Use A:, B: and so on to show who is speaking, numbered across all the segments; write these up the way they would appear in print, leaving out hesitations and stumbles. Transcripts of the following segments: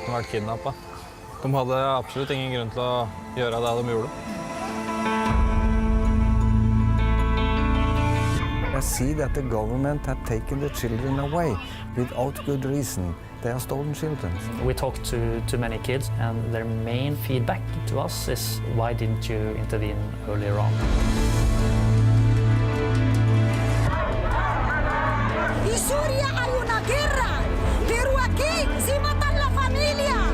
A: gutten vært kidnappet. De hadde absolutt ingen grunn til å gjøre det de gjorde.
B: I see that the government had taken the children away without good reason. They are stolen children.
C: We talked to many kids, and their main feedback to us is, why didn't you intervene earlier on?
D: En Suria hay una guerra, pero aquí se matan la familia.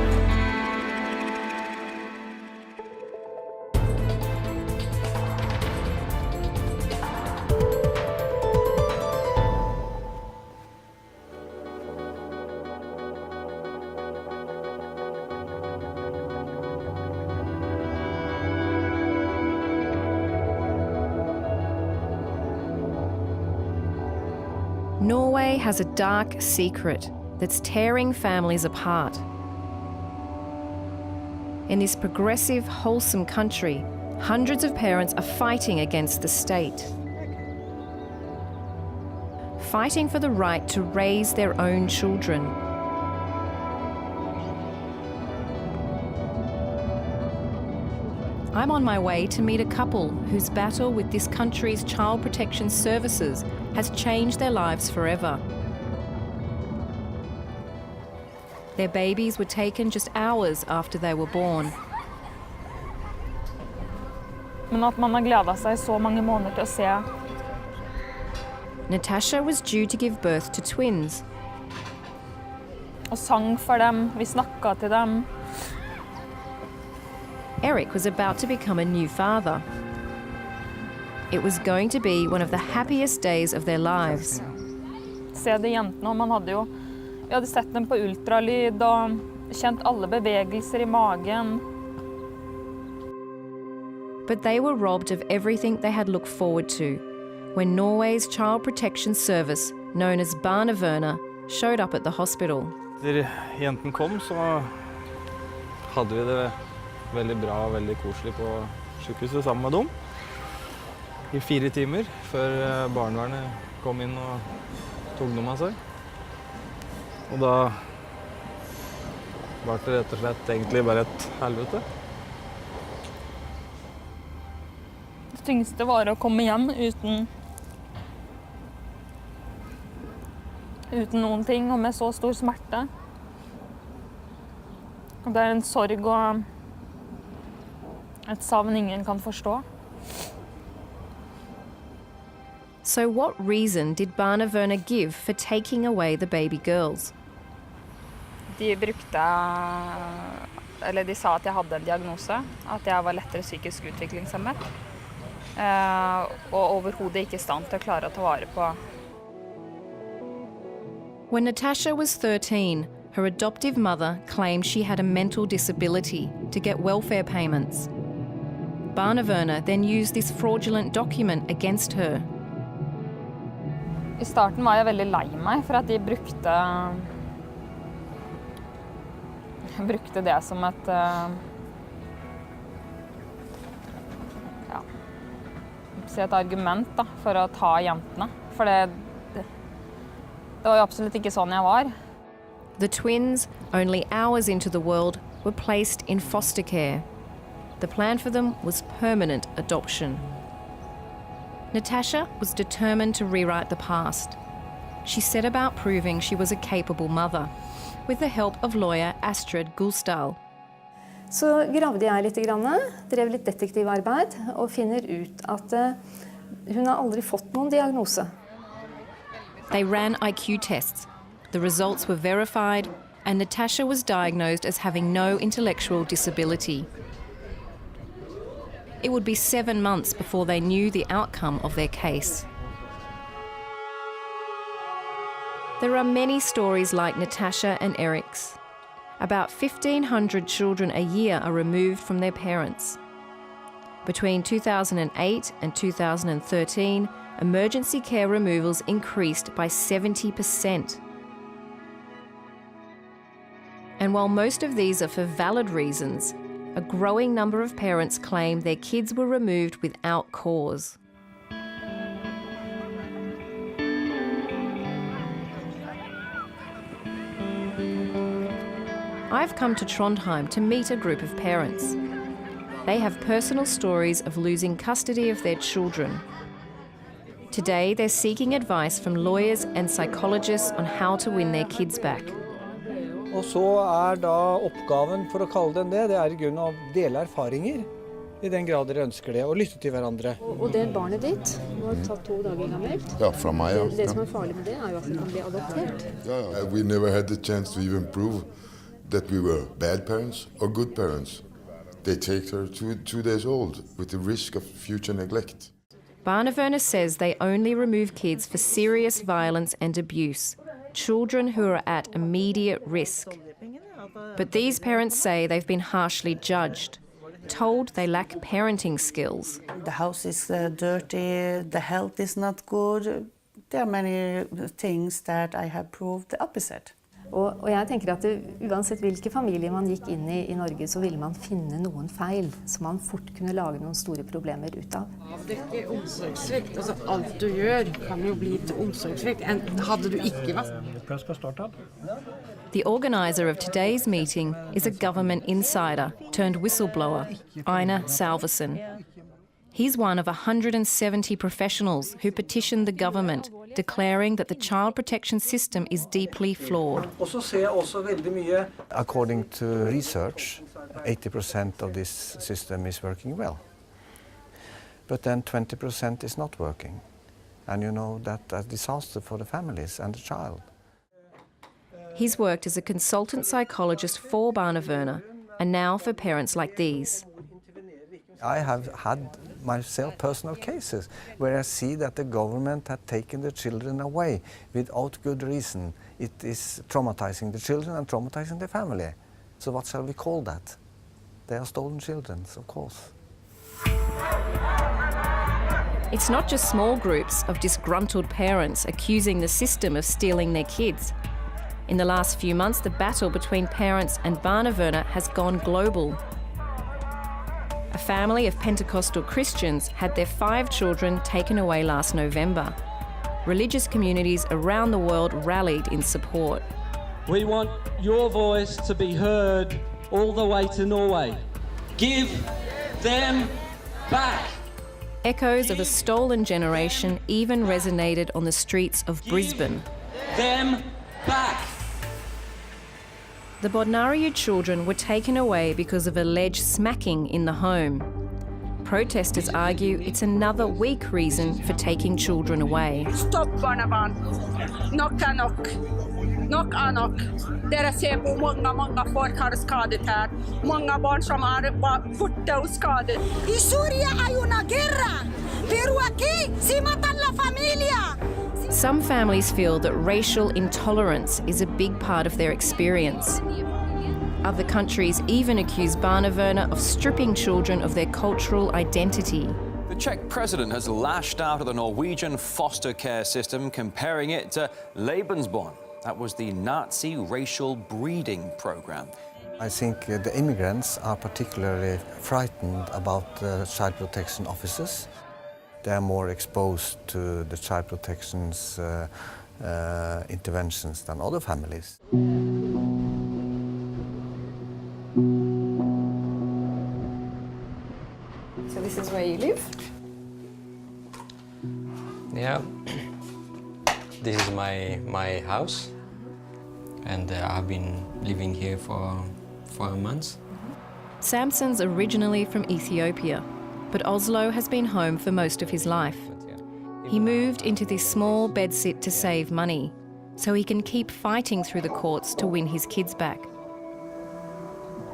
E: Norway has a dark secret that's tearing families apart. In this progressive, wholesome country, hundreds of parents are fighting against the state. Fighting for the right to raise their own children. I'm on my way to meet a couple whose battle with this country's child protection services has changed their lives forever. Their babies were taken just hours after they were born.
F: Men at man har gledet seg så mange måneder til å se.
E: Natasha was due to give birth to twins.
F: Og sang for dem, vi snakket til dem.
E: Eric was about to become a new father. It was going to be one of the happiest days of their lives.
F: Se de jentene, og vi hadde sett dem på ultralyd og kjent alle bevegelser i magen.
E: But they were robbed of everything they had looked forward to when Norway's child protection service, known as Barnevernet, showed up at the hospital.
A: Da jenten kom, så hadde vi det veldig bra og veldig koselig på sykehuset sammen med dem. I 4 timer før barnevernet kom inn og tok dem av seg. Og da var det rett og slett egentlig bare et helvete.
F: Det tyngste var å komme hjem uten noen ting, og med så stor smerte. Og det er en sorg og et savn ingen kan forstå.
E: So what reason did Barnevernet give for taking away the baby girls?
F: De sa at jeg hadde en diagnose, at jeg var lettere psykisk utviklingshemmet, og overhodet ikke i stand til å klare å ta vare på.
E: When Natasha was 13, her adoptive mother claimed she had a mental disability to get welfare payments. Barnevernet then used this fraudulent document against her.
F: I starten var jeg veldig lei meg for at de brukte det som et argument da, for å ta jentene. For det var jo absolutt ikke sånn jeg var.
E: The twins, only hours into the world, were placed in foster care. The plan for them was permanent adoption. Natasha was determined to rewrite the past. She set about proving she was a capable mother, with the help of lawyer Astrid Gulsdal.
G: Så gravde jeg litt, drev litt detektivarbeid, og finner ut at hun har aldri fått noen diagnose.
E: They ran IQ tests. The results were verified, and Natasha was diagnosed as having no intellectual disability. It would be 7 months before they knew the outcome of their case. There are many stories like Natasha and Eric's. About 1,500 children a year are removed from their parents. Between 2008 and 2013, emergency care removals increased by 70%. And while most of these are for valid reasons, a growing number of parents claim their kids were removed without cause. I've come to Trondheim to meet a group of parents. They have personal stories of losing custody of their children. Today, they're seeking advice from lawyers and psychologists on how to win their kids back.
B: Og så da oppgaven, for å kalle den det i grunn av å dele erfaringer, i den grad dere ønsker det, og lytte til hverandre.
G: Og det barnet ditt var tatt 2 dager gammelt.
H: Ja, fra meg, ja.
G: Det som farlig med det jo at det kan bli adoptert.
H: Yeah, we never had the chance to even prove that we were bad parents or good parents. They take her 2 days old with the risk of future neglect.
E: Barnevernet says they only remove kids for serious violence and abuse, children who are at immediate risk. But these parents say they've been harshly judged, told they lack parenting skills.
I: The house is dirty, the health is not good. There are many things that I have proved the opposite.
G: Og jeg tenker at uansett hvilke familier man gikk inn i Norge, så ville man finne noen feil som man fort kunne lage noen store problemer ut av.
J: Det ikke omsorgssvikt. Altså, alt du gjør kan jo bli til omsorgssvikt. Hadde du ikke vært.
E: The organiser of today's meeting is a government insider turned whistleblower, Einar Salvesen. He's one of 170 professionals who petitioned the government, declaring that the child protection system is deeply flawed.
B: According to research, 80% of this system is working well. But then 20% is not working. And you know that's a disaster for the families and the child.
E: He's worked as a consultant psychologist for Barnevernet and now for parents like these.
B: I have had myself personal cases where I see that the government had taken the children away without good reason. It is traumatizing the children and traumatizing the family. So what shall we call that? They are stolen children, of course.
E: It's not just small groups of disgruntled parents accusing the system of stealing their kids. In the last few months, the battle between parents and Barnevernet has gone global. A family of Pentecostal Christians had their 5 children taken away last November. Religious communities around the world rallied in support.
K: We want your voice to be heard all the way to Norway. Give them back.
E: Echoes of a stolen generation even resonated on the streets of Brisbane.
K: Them back.
E: The Bodnariu children were taken away because of alleged smacking in the home. Protesters argue it's another weak reason for taking children away.
J: Stopp, barnebarn! Nok nok! Nok nok! Dere ser på mange folk har skadet her. Mange barn som borte og skadet.
D: I Syria hay una guerra, pero aquí si matan la familia.
E: Some families feel that racial intolerance is a big part of their experience. Other countries even accuse Barnevernet of stripping children of their cultural identity.
L: The Czech president has lashed out at the Norwegian foster care system, comparing it to Lebensborn. That was the Nazi racial breeding program.
B: I think the immigrants are particularly frightened about the child protection officers. They are more exposed to the child protection's interventions than other families.
G: So this is where you live?
M: Yeah. This is my house, and I've been living here for 4 months.
E: Samson's originally from Ethiopia, but Oslo has been home for most of his life. He moved into this small bedsit to save money, so he can keep fighting through the courts to win his kids back.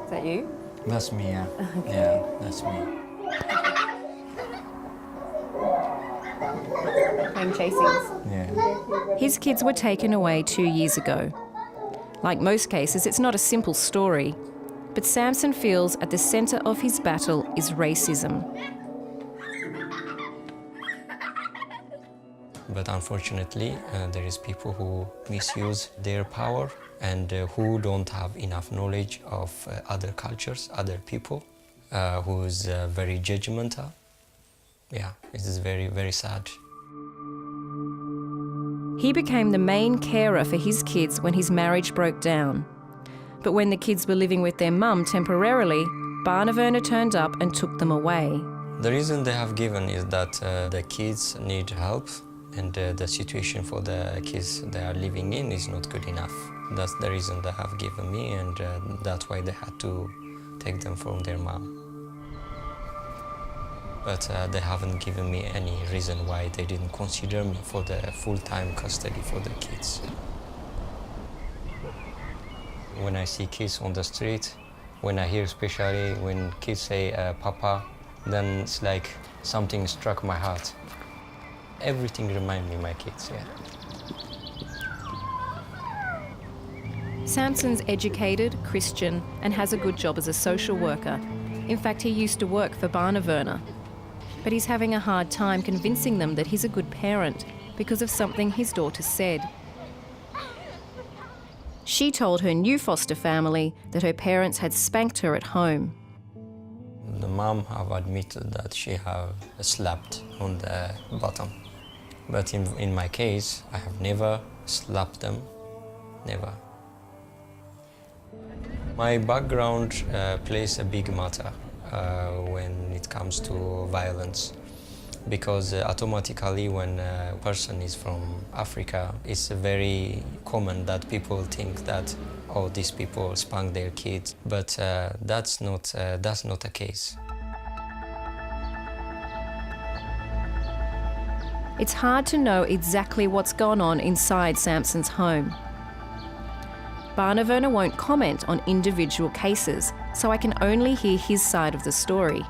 G: Is that you?
M: That's me, yeah. Yeah, that's me.
G: Playing chasings?
M: Yeah.
E: His kids were taken away 2 years ago. Like most cases, it's not a simple story, but Samson feels at the centre of his battle is racism.
M: But unfortunately, there is people who misuse their power and who don't have enough knowledge of other cultures, other people, who's very judgmental. Yeah, it is very, very sad.
E: He became the main carer for his kids when his marriage broke down. But when the kids were living with their mum temporarily, Barnevernet turned up and took them away.
M: The reason they have given is that the kids need help, and the situation for the kids they are living in is not good enough. That's the reason they have given me, and that's why they had to take them from their mom. But they haven't given me any reason why they didn't consider me for the full-time custody for the kids. When I see kids on the street, when I hear especially when kids say Papa, then it's like something struck my heart. Everything reminds me of my kids, yeah.
E: Samson's educated, Christian, and has a good job as a social worker. In fact, he used to work for Barnevernet. But he's having a hard time convincing them that he's a good parent because of something his daughter said. She told her new foster family that her parents had spanked her at home.
M: The mom have admitted that she have slapped on the bottom. But in my case, I have never slapped them, never. My background plays a big matter when it comes to violence, because automatically when a person is from Africa, it's very common that people think that, oh, these people spank their kids, but that's not the case.
E: It's hard to know exactly what's gone on inside Samson's home. Barnevernet won't comment on individual cases, so I can only hear his side of the story.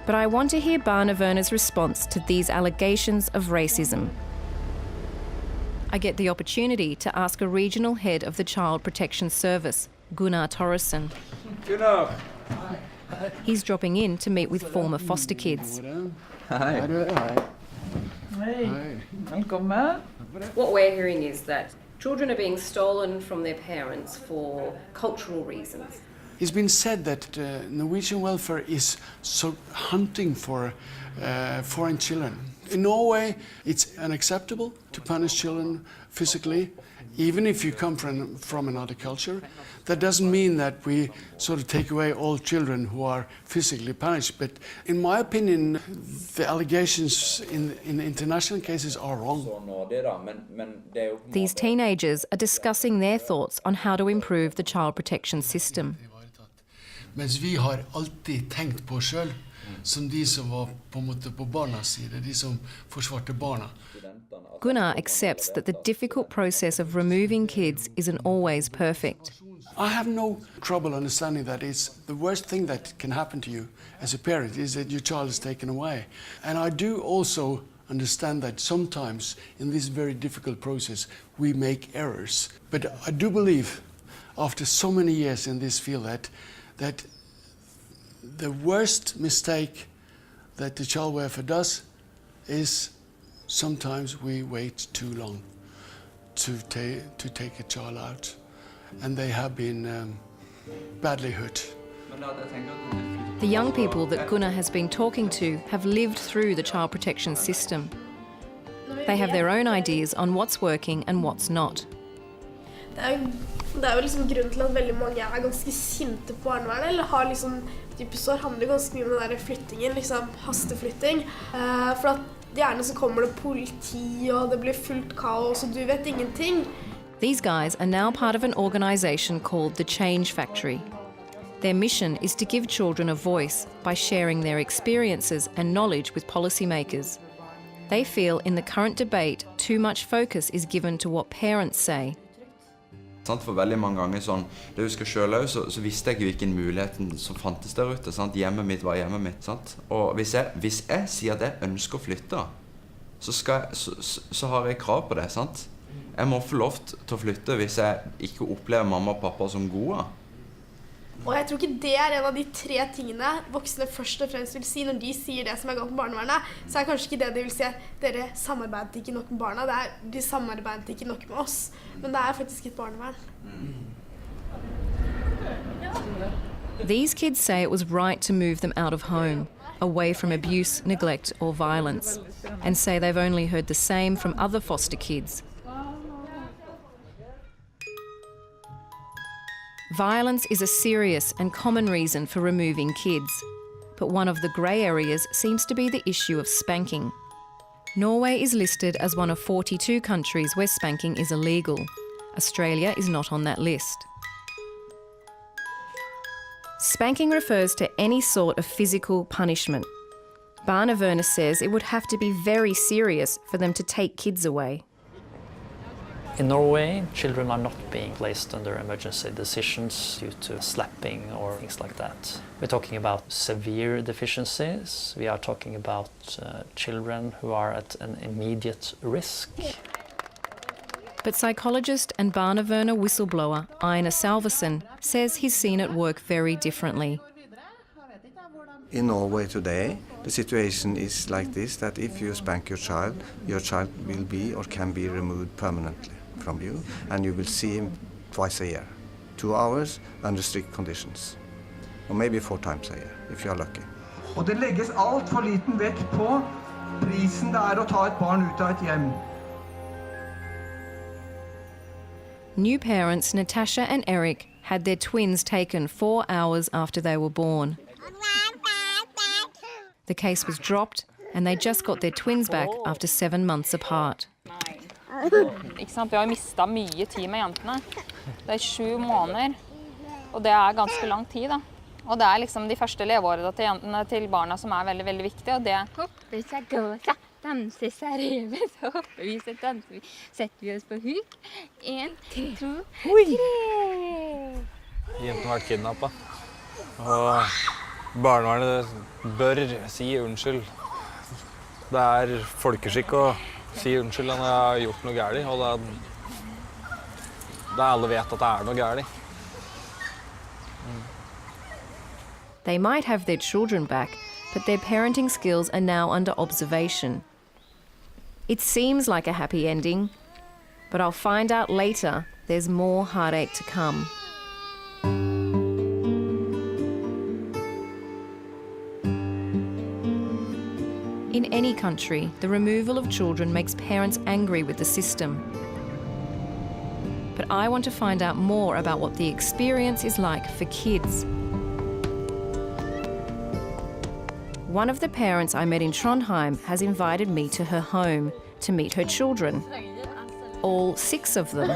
E: But I want to hear Barnevernet's response to these allegations of racism. I get the opportunity to ask a regional head of the Child Protection Service, Gunnar Torresen.
N: Gunnar!
E: He's dropping in to meet with former foster kids.
N: Hi.
O: Hey, welcome.
E: What we're hearing is that children are being stolen from their parents for cultural reasons.
O: It's been said that Norwegian welfare is so hunting for foreign children. In Norway, it's unacceptable to punish children physically, even if you come from another culture. That doesn't mean that we sort of take away all children who are physically punished. But in my opinion, the allegations in international cases are wrong.
E: These teenagers are discussing their thoughts on how to improve the child protection system.
O: Mens vi har alltid tenkt på oss selv som de som var på en måte på barnas side, de som forsvarte barna.
E: Gunnar accepts that the difficult process of removing kids isn't always perfect.
O: I have no trouble understanding that it's the worst thing that can happen to you as a parent is that your child is taken away. And I do also understand that sometimes in this very difficult process we make errors. But I do believe, after so many years in this field, that the worst mistake that the child welfare does is sometimes we wait too long to take a child out, and they have been badly hurt.
E: The young people that Gunnar has been talking to have lived through the child protection system. They have their own ideas on what's working and what's not.
P: Det jo liksom grunnen til at veldig mange ganske sinte på barnevernet, eller har liksom, typisk år handler ganske mye om den der flyttingen, liksom hasteflytting. For at gjerne så kommer det politi, og det blir fullt kaos, og du vet ingenting.
E: These guys are now part of an organisation called The Change Factory. Their mission is to give children a voice by sharing their experiences and knowledge with policymakers. They feel in the current debate too much focus is given to what parents say.
Q: For veldig mange ganger sånn, det husker jeg selv også, så visste jeg ikke hvilken mulighet som fantes der ute. Sant? Hjemmet mitt var hjemmet mitt. Sant? Og hvis jeg sier at jeg ønsker å flytte, så har jeg krav på det. Sant? Jeg må få lov til å flytte hvis jeg ikke opplever mamma og pappa som gode.
P: Og jeg tror ikke det en av de 3 tingene voksne først og fremst vil si når de sier det som galt med barnevernet, så kanskje ikke det de vil si at dere samarbeidet ikke nok med barna, de samarbeidet ikke nok med oss, men det faktisk et barnevern.
E: These kids say it was right to move them out of home, away from abuse, neglect or violence, and say they've only heard the same from other foster kids. Violence is a serious and common reason for removing kids, but one of the grey areas seems to be the issue of spanking. Norway is listed as one of 42 countries where spanking is illegal. Australia is not on that list. Spanking refers to any sort of physical punishment. Barnevernet says it would have to be very serious for them to take kids away.
C: In Norway, children are not being placed under emergency decisions due to slapping or things like that. We're talking about severe deficiencies. We are talking about children who are at an immediate risk.
E: But psychologist and Barnevernet whistleblower Einar Salvesen says he's seen it work very differently.
B: In Norway today, the situation is like this, that if you spank your child will be or can be removed permanently from you, and you will see him twice a year. 2 hours under strict conditions. Or maybe 4 times a year, if you are lucky.
R: Og det legges alt for liten vekt på prisen det å ta et barn ut av et hjem.
E: New parents Natasha and Eric had their twins taken 4 hours after they were born. The case was dropped and they just got their twins back after 7 months apart.
F: Ikke sant? Vi har mistet mye tid med jentene. Det 7 måneder, og det ganske lang tid da. Og det liksom de første leveårene til jentene til barna som veldig, veldig viktige, og det...
S: Hopper seg gåsa, danser seg revet, så hopper vi, så danser vi, setter vi oss på huk. 1, 2, 3!
A: Jenten har vært kidnappet, og barnevernet bør si unnskyld. Det folkeskikk å si unnskyld når jeg har gjort noe gærlig, og da alle vet at det noe gærlig.
E: They might have their children back, but their parenting skills are now under observation. It seems like a happy ending, but I'll find out later there's more heartache to come. In any country, the removal of children makes parents angry with the system. But I want to find out more about what the experience is like for kids. One of the parents I met in Trondheim has invited me to her home to meet her children. All 6 of them.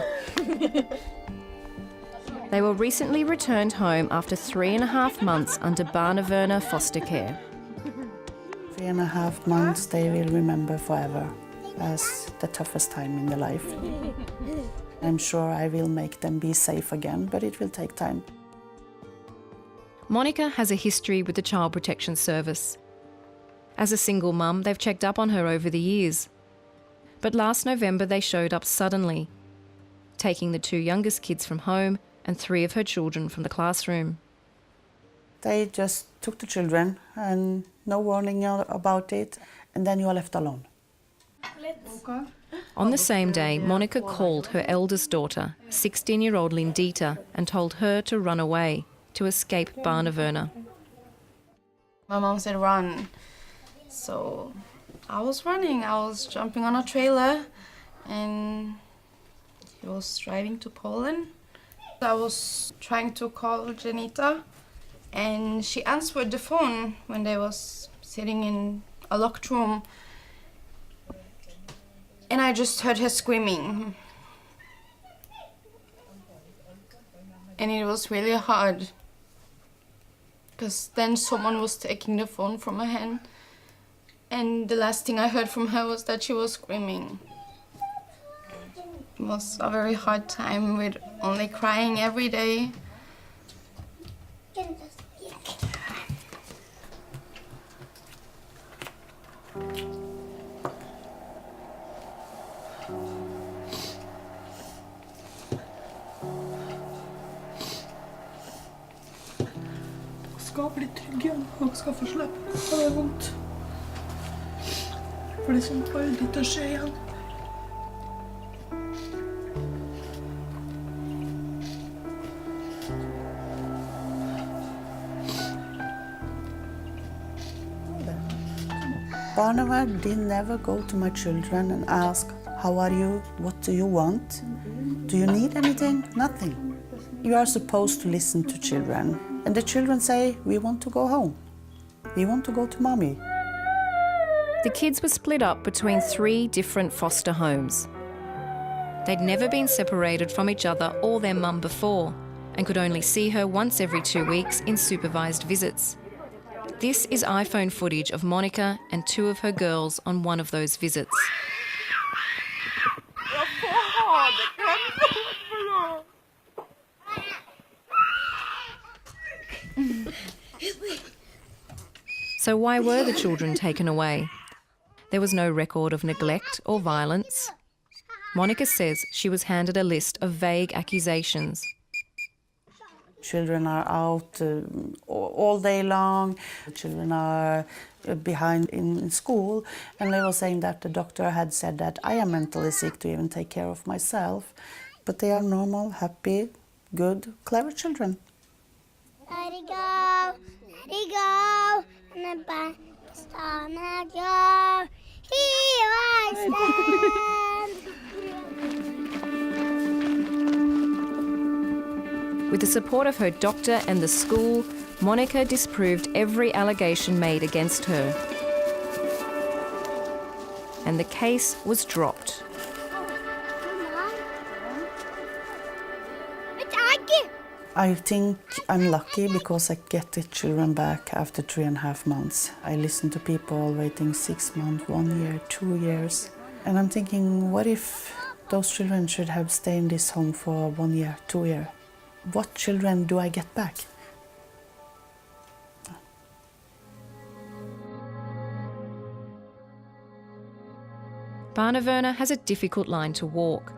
E: They were recently returned home after 3.5 months under Barnevernet foster care.
I: 3.5 months they will remember forever as the toughest time in their life. I'm sure I will make them be safe again, but it will take time.
E: Monica has a history with the Child Protection Service. As a single mum, they've checked up on her over the years. But last November they showed up suddenly, taking the 2 youngest kids from home and 3 of her children from the classroom.
I: They just took the children and no warning about it, and then you are left alone.
E: On the same day, Monica called her eldest daughter, 16-year-old Lindita, and told her to run away, to escape Barnevernet.
T: My mom said run. So I was running, I was jumping on a trailer and he was driving to Poland. I was trying to call Janita and she answered the phone when they was sitting in a locked room. And I just heard her screaming. And it was really hard because then someone was taking the phone from her hand. And the last thing I heard from her was that she was screaming. It was a very hard time with only crying every day.
U: Skal bli trygg igjen og skal få slippe å ha det vondt. For det kommer aldri til å skje igjen.
I: Barnevernet did never go to my children and ask, how are you? What do you want? Do you need anything? Nothing. You are supposed to listen to children. And the children say, we want to go home. We want to go to mommy.
E: The kids were split up between 3 different foster homes. They'd never been separated from each other or their mum before and could only see her once every 2 weeks in supervised visits. This is iPhone footage of Monica and 2 of her girls on one of those visits. So why were the children taken away? There was no record of neglect or violence. Monica says she was handed a list of vague accusations.
I: Children are out all day long. Children are behind in school. And they were saying that the doctor had said that I am mentally sick to even take care of myself. But they are normal, happy, good, clever children.
H: Let it go, let it go, and the star not go. Here I stand.
E: With the support of her doctor and the school, Monica disproved every allegation made against her. And the case was dropped.
I: I think I'm lucky because I get the children back after 3.5 months. I listen to people waiting 6 months, 1 year, 2 years. And I'm thinking, what if those children should have stayed in this home for 1 year, 2 years? What children do I get back?
E: Barnevernet has a difficult line to walk.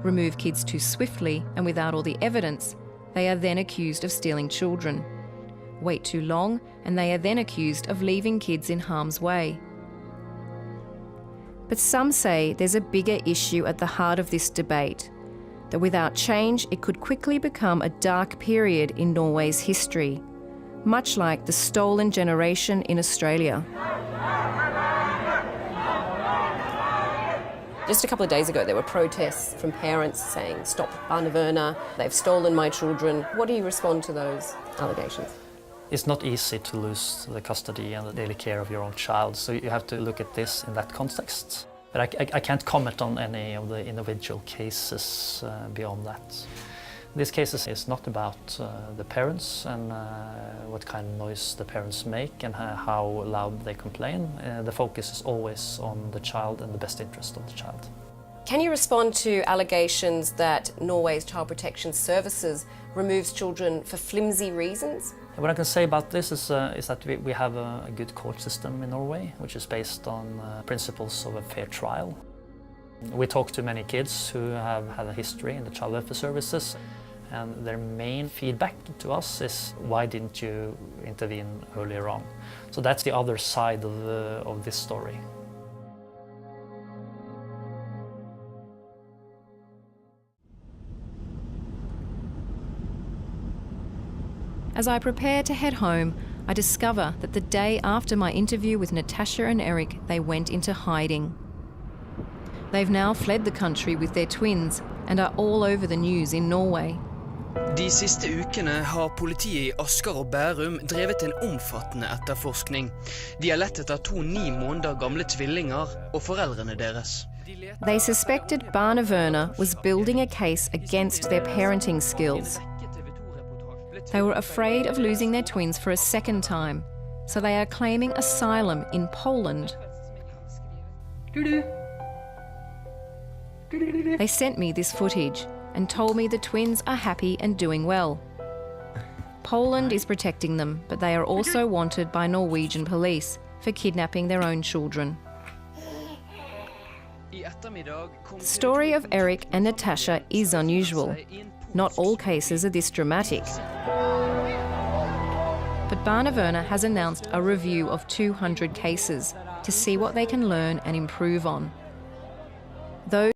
E: Remove kids too swiftly and without all the evidence, they are then accused of stealing children. Wait too long and they are then accused of leaving kids in harm's way. But some say there's a bigger issue at the heart of this debate, that without change it could quickly become a dark period in Norway's history, much like the stolen generation in Australia.
V: Just a couple of days ago, there were protests from parents saying, "Stop Barnevernet, they've stolen my children." What do you respond to those allegations?
C: It's not easy to lose the custody and the daily care of your own child, so you have to look at this in that context. But I can't comment on any of the individual cases beyond that. This case is not about the parents and what kind of noise the parents make and how loud they complain. The focus is always on the child and the best interest of the child.
V: Can you respond to allegations that Norway's Child Protection Services removes children for flimsy reasons?
C: What I can say about this is that we have a good court system in Norway, which is based on principles of a fair trial. We talk to many kids who have had a history in the child welfare services, and their main feedback to us is, why didn't you intervene earlier on? So that's the other side of this story.
E: As I prepare to head home, I discover that the day after my interview with Natasha and Eric, they went into hiding. They've now fled the country with their twins and are all over the news in Norway.
W: De siste ukene har politiet I Asker og Bærum drevet en omfattende etterforskning. De har lett etter 2 9 måneder gamle tvillinger og foreldrene deres.
E: They suspected Barnevernet was building a case against their parenting skills. They were afraid of losing their twins for a second time, so they are claiming asylum in Poland. They sent me this footage and told me the twins are happy and doing well. Poland is protecting them, but they are also wanted by Norwegian police for kidnapping their own children. The story of Eric and Natasha is unusual. Not all cases are this dramatic. But Barnevernet has announced a review of 200 cases to see what they can learn and improve on. Those